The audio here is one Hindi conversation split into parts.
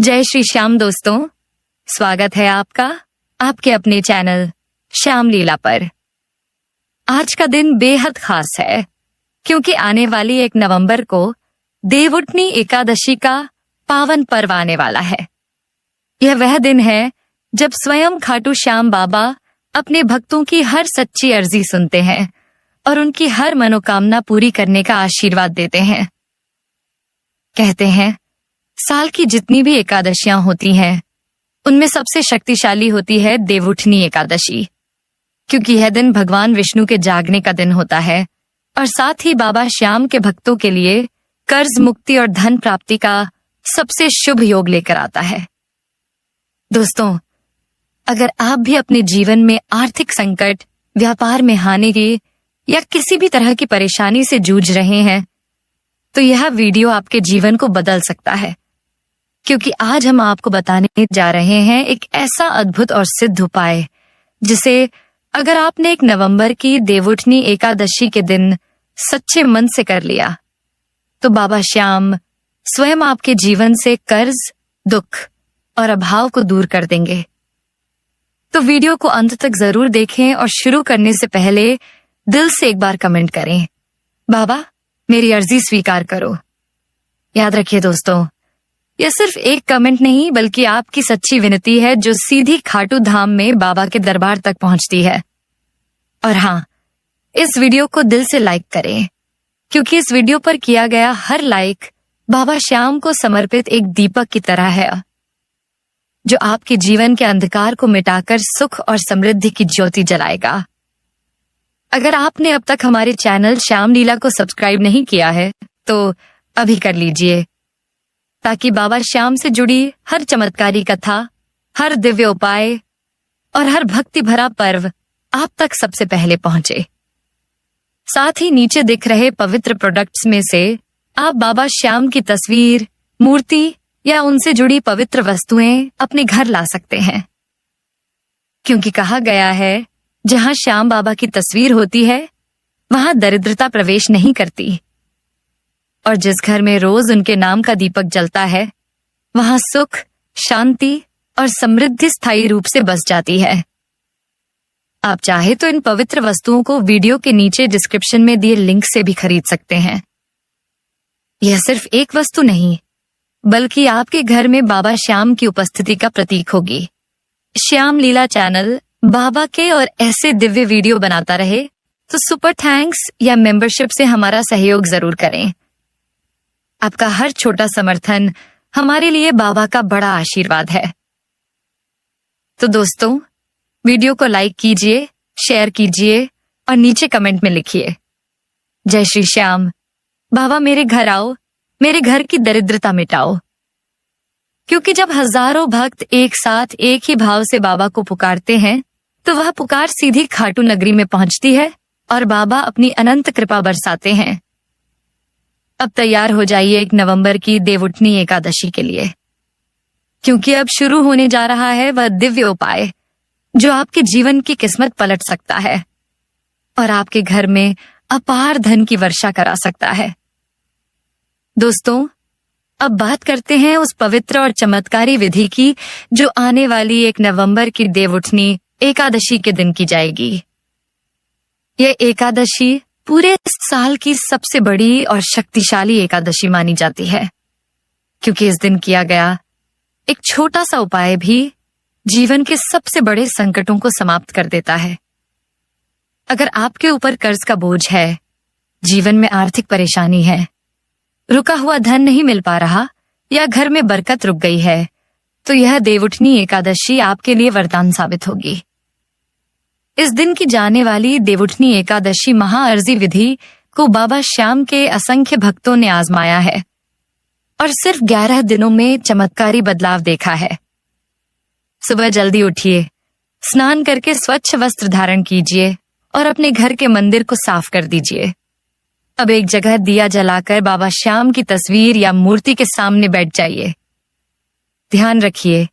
जय श्री श्याम दोस्तों, स्वागत है आपका आपके अपने चैनल श्याम लीला पर। आज का दिन बेहद खास है क्योंकि आने वाली 1 नवंबर को देवउठनी एकादशी का पावन पर्व आने वाला है। यह वह दिन है जब स्वयं खाटू श्याम बाबा अपने भक्तों की हर सच्ची अर्जी सुनते हैं और उनकी हर मनोकामना पूरी करने का आशीर्वाद देते हैं। कहते हैं साल की जितनी भी एकादशियां होती हैं, उनमें सबसे शक्तिशाली होती है देवउठनी एकादशी, क्योंकि यह दिन भगवान विष्णु के जागने का दिन होता है और साथ ही बाबा श्याम के भक्तों के लिए कर्ज मुक्ति और धन प्राप्ति का सबसे शुभ योग लेकर आता है। दोस्तों, अगर आप भी अपने जीवन में आर्थिक संकट, व्यापार में हानि की या किसी भी तरह की परेशानी से जूझ रहे हैं, तो यह वीडियो आपके जीवन को बदल सकता है, क्योंकि आज हम आपको बताने जा रहे हैं एक ऐसा अद्भुत और सिद्ध उपाय जिसे अगर आपने 1 नवंबर की देवउठनी एकादशी के दिन सच्चे मन से कर लिया तो बाबा श्याम स्वयं आपके जीवन से कर्ज, दुख और अभाव को दूर कर देंगे। तो वीडियो को अंत तक जरूर देखें और शुरू करने से पहले दिल से एक बार कमेंट करें, बाबा मेरी अर्जी स्वीकार करो। याद रखिए दोस्तों, यह सिर्फ एक कमेंट नहीं बल्कि आपकी सच्ची विनती है जो सीधी खाटू धाम में बाबा के दरबार तक पहुंचती है। और हाँ, इस वीडियो को दिल से लाइक करें, क्योंकि इस वीडियो पर किया गया हर लाइक बाबा श्याम को समर्पित एक दीपक की तरह है, जो आपके जीवन के अंधकार को मिटाकर सुख और समृद्धि की ज्योति जलाएगा। अगर आपने अब तक हमारे चैनल श्याम लीला को सब्सक्राइब नहीं किया है तो अभी कर लीजिए, ताकि बाबा श्याम से जुड़ी हर चमत्कारी कथा, हर दिव्य उपाय और हर भक्ति भरा पर्व आप तक सबसे पहले पहुंचे। साथ ही नीचे दिख रहे पवित्र प्रोडक्ट्स में से आप बाबा श्याम की तस्वीर, मूर्ति या उनसे जुड़ी पवित्र वस्तुएं अपने घर ला सकते हैं, क्योंकि कहा गया है जहां श्याम बाबा की तस्वीर होती है वहां दरिद्रता प्रवेश नहीं करती, और जिस घर में रोज उनके नाम का दीपक जलता है वहां सुख, शांति और समृद्धि स्थायी रूप से बस जाती है। आप चाहे तो इन पवित्र वस्तुओं को वीडियो के नीचे डिस्क्रिप्शन में दिए लिंक से भी खरीद सकते हैं। यह सिर्फ एक वस्तु नहीं बल्कि आपके घर में बाबा श्याम की उपस्थिति का प्रतीक होगी। श्याम लीला चैनल बाबा के और ऐसे दिव्य वीडियो बनाता रहे, तो सुपर थैंक्स या मेंबरशिप से हमारा सहयोग जरूर करें। आपका हर छोटा समर्थन हमारे लिए बाबा का बड़ा आशीर्वाद है। तो दोस्तों, वीडियो को लाइक कीजिए, शेयर कीजिए और नीचे कमेंट में लिखिए, जय श्री श्याम, बाबा मेरे घर आओ, मेरे घर की दरिद्रता मिटाओ। क्योंकि जब हजारों भक्त एक साथ एक ही भाव से बाबा को पुकारते हैं तो वह पुकार सीधी खाटू नगरी में पहुंचती है और बाबा अपनी अनंत कृपा बरसाते हैं। अब तैयार हो जाइए 1 नवंबर की देवउठनी एकादशी के लिए, क्योंकि अब शुरू होने जा रहा है वह दिव्य उपाय जो आपके जीवन की किस्मत पलट सकता है और आपके घर में अपार धन की वर्षा करा सकता है। दोस्तों, अब बात करते हैं उस पवित्र और चमत्कारी विधि की जो आने वाली 1 नवंबर की देवउठनी एकादशी के दिन की जाएगी। यह एकादशी पूरे साल की सबसे बड़ी और शक्तिशाली एकादशी मानी जाती है, क्योंकि इस दिन किया गया एक छोटा सा उपाय भी जीवन के सबसे बड़े संकटों को समाप्त कर देता है। अगर आपके ऊपर कर्ज का बोझ है, जीवन में आर्थिक परेशानी है, रुका हुआ धन नहीं मिल पा रहा या घर में बरकत रुक गई है, तो यह देवउठनी एकादशी आपके लिए वरदान साबित होगी। इस दिन की जाने वाली देवउठनी एकादशी महाअर्जी विधि को बाबा श्याम के असंख्य भक्तों ने आजमाया है और सिर्फ 11 दिनों में चमत्कारी बदलाव देखा है। सुबह जल्दी उठिए, स्नान करके स्वच्छ वस्त्र धारण कीजिए और अपने घर के मंदिर को साफ कर दीजिए। अब एक जगह दिया जलाकर बाबा श्याम की तस्वीर या मूर्ति के सामने बैठ जाइए। ध्यान रखिए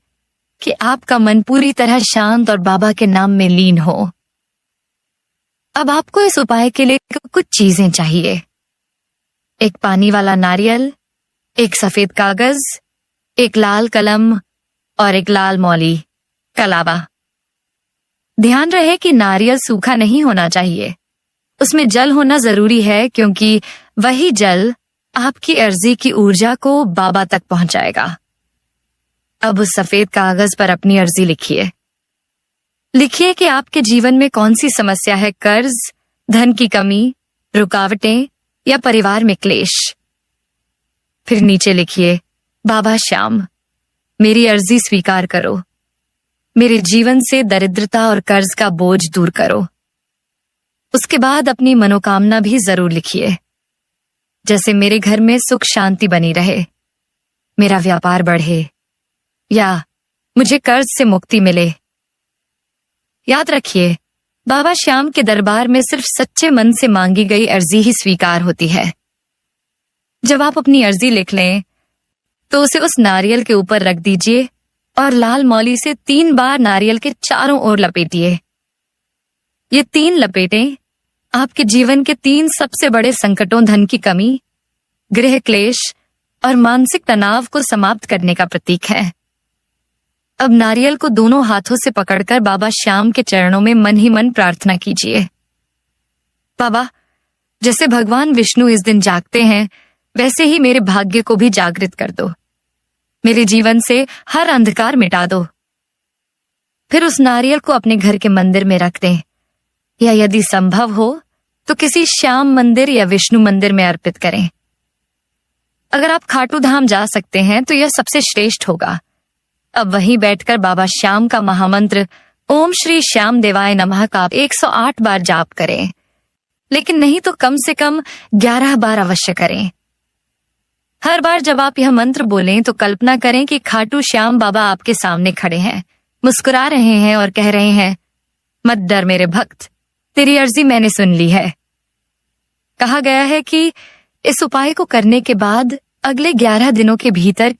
कि आपका मन पूरी तरह शांत और बाबा के नाम में लीन हो। अब आपको इस उपाय के लिए कुछ चीजें चाहिए। एक पानी वाला नारियल, एक सफेद कागज, एक लाल कलम और एक लाल मौली का अलावा। ध्यान रहे कि नारियल सूखा नहीं होना चाहिए, उसमें जल होना जरूरी है, क्योंकि वही जल आपकी अर्जी की ऊर्जा को बाबा तक पहुंचाएगा। अब उस सफेद कागज पर अपनी अर्जी लिखिए। लिखिए कि आपके जीवन में कौन सी समस्या है, कर्ज, धन की कमी, रुकावटें या परिवार में क्लेश। फिर नीचे लिखिए, बाबा श्याम, मेरी अर्जी स्वीकार करो, मेरे जीवन से दरिद्रता और कर्ज का बोझ दूर करो। उसके बाद अपनी मनोकामना भी जरूर लिखिए, जैसे मेरे घर में सुख शांति बनी रहे, मेरा व्यापार बढ़े, या मुझे कर्ज से मुक्ति मिले। याद रखिए, बाबा श्याम के दरबार में सिर्फ सच्चे मन से मांगी गई अर्जी ही स्वीकार होती है। जब आप अपनी अर्जी लिख लें तो उसे उस नारियल के ऊपर रख दीजिए और लाल मौली से 3 बार नारियल के चारों ओर लपेटिए। ये 3 लपेटें आपके जीवन के 3 सबसे बड़े संकटों, धन की कमी, गृह क्लेश और मानसिक तनाव को समाप्त करने का प्रतीक है। अब नारियल को दोनों हाथों से पकड़कर बाबा श्याम के चरणों में मन ही मन प्रार्थना कीजिए। बाबा, जैसे भगवान विष्णु इस दिन जागते हैं, वैसे ही मेरे भाग्य को भी जागृत कर दो। मेरे जीवन से हर अंधकार मिटा दो। फिर उस नारियल को अपने घर के मंदिर में रख दें, या यदि संभव हो तो किसी श्याम मंदिर या विष्णु मंदिर में अर्पित करें। अगर आप खाटू धाम जा सकते हैं तो यह सबसे श्रेष्ठ होगा। अब वहीं बैठकर बाबा श्याम का महामंत्र ओम श्री श्याम देवाय नमः का 108 बार जाप करें, लेकिन नहीं तो कम से कम 11 बार अवश्य करें। हर बार जब आप यह मंत्र बोलें तो कल्पना करें कि खाटू श्याम बाबा आपके सामने खड़े हैं, मुस्कुरा रहे हैं और कह रहे हैं, मत डर मेरे भक्त, तेरी अर्जी मैंने सुन ली है। कहा गया है कि इस उपाय को करने के बाद अगले 11 दिनों के भीतर